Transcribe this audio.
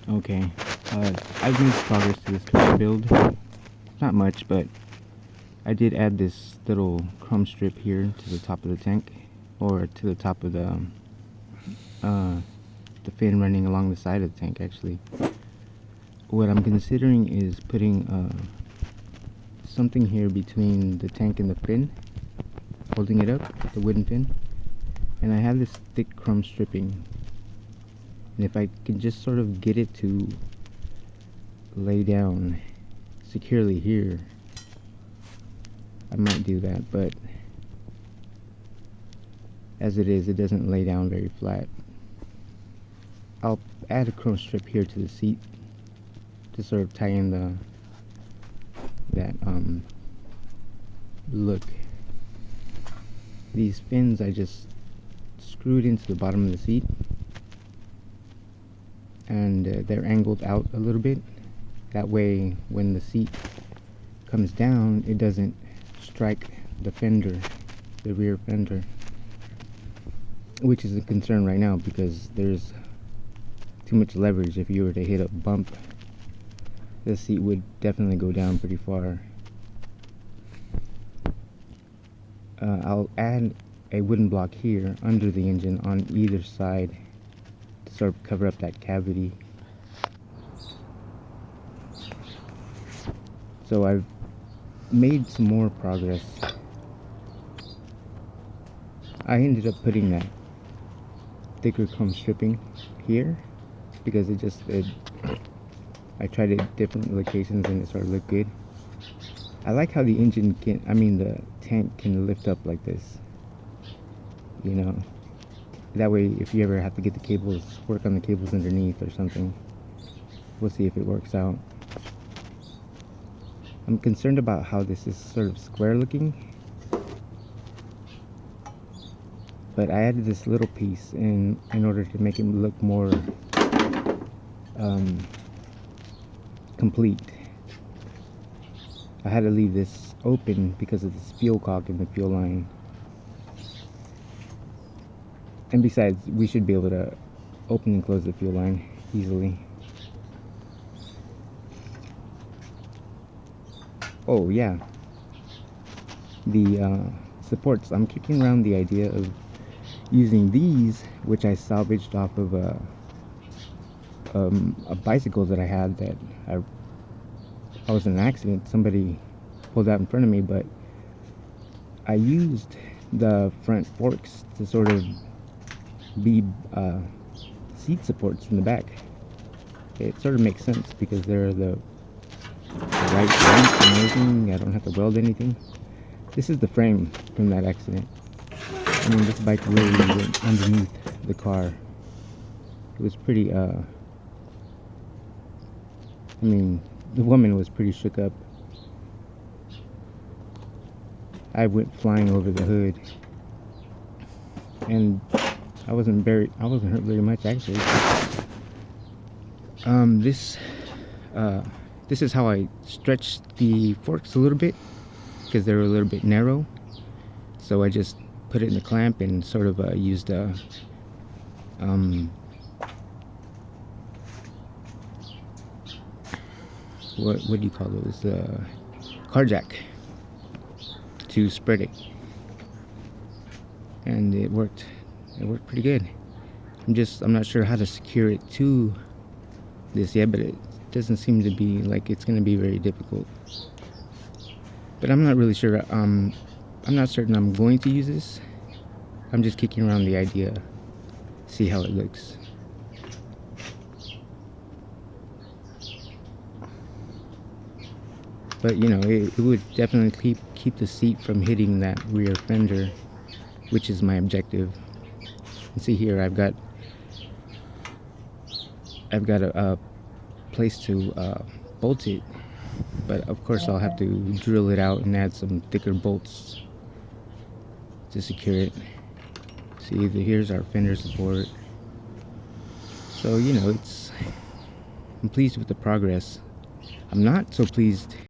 Okay, I've made progress to this car build. Not much, but I did add this little chrome strip here to the top of the tank, or to the top of uh, the fin running along the side of the tank, actually. What I'm considering is putting something here between the tank and the fin, holding it up, the wooden fin. And I have this thick chrome stripping. And if I can just sort of get it to lay down securely here, I might do that, but as it is, it doesn't lay down very flat. I'll add a chrome strip here to the seat to sort of tie in that look. These fins I just screwed into the bottom of the seat, and they're angled out a little bit. That way when the seat comes down, it doesn't strike the fender, the rear fender, which is a concern right now because there's too much leverage. If you were to hit a bump, the seat would definitely go down pretty far. I'll add a wooden block here under the engine on either side to sort of cover up that cavity. So I've made some more progress. I ended up putting that thicker chrome stripping here because I tried it at different locations and it sort of looked good. I like how the the tank can lift up like this, you know. That way if you ever have to get the cables, work on the cables underneath or something, we'll see if it works out. I'm concerned about how this is sort of square looking, but I added this little piece in order to make it look more complete. I had to leave this open because of this fuel cock in the fuel line. And besides, we should be able to open and close the fuel line easily. Oh yeah, the supports. I'm kicking around the idea of using these, which I salvaged off of a bicycle that I had that I was in an accident. Somebody pulled out in front of me, but I used the front forks to sort of be seat supports in the back. It sort of makes sense because they're the right length and everything. I don't have to weld anything. This is the frame from that accident. I mean, this bike really went underneath the car. It was pretty the woman was pretty shook up. I went flying over the hood, and I wasn't hurt very much actually. This is how I stretched the forks a little bit because they were a little bit narrow. So I just put it in the clamp and sort of used a what do you call those, car jack, to spread it, and it worked pretty good. I'm not sure how to secure it to this yet, but it doesn't seem to be like it's going to be very difficult. But I'm not really sure. I'm not certain I'm going to use this. I'm just kicking around the idea, see how it looks. But you know, it would definitely keep the seat from hitting that rear fender, which is my objective. You see here, I've got a place to bolt it, but of course I'll have to drill it out and add some thicker bolts to secure it. See, here's our fender support. So you know, I'm pleased with the progress. I'm not so pleased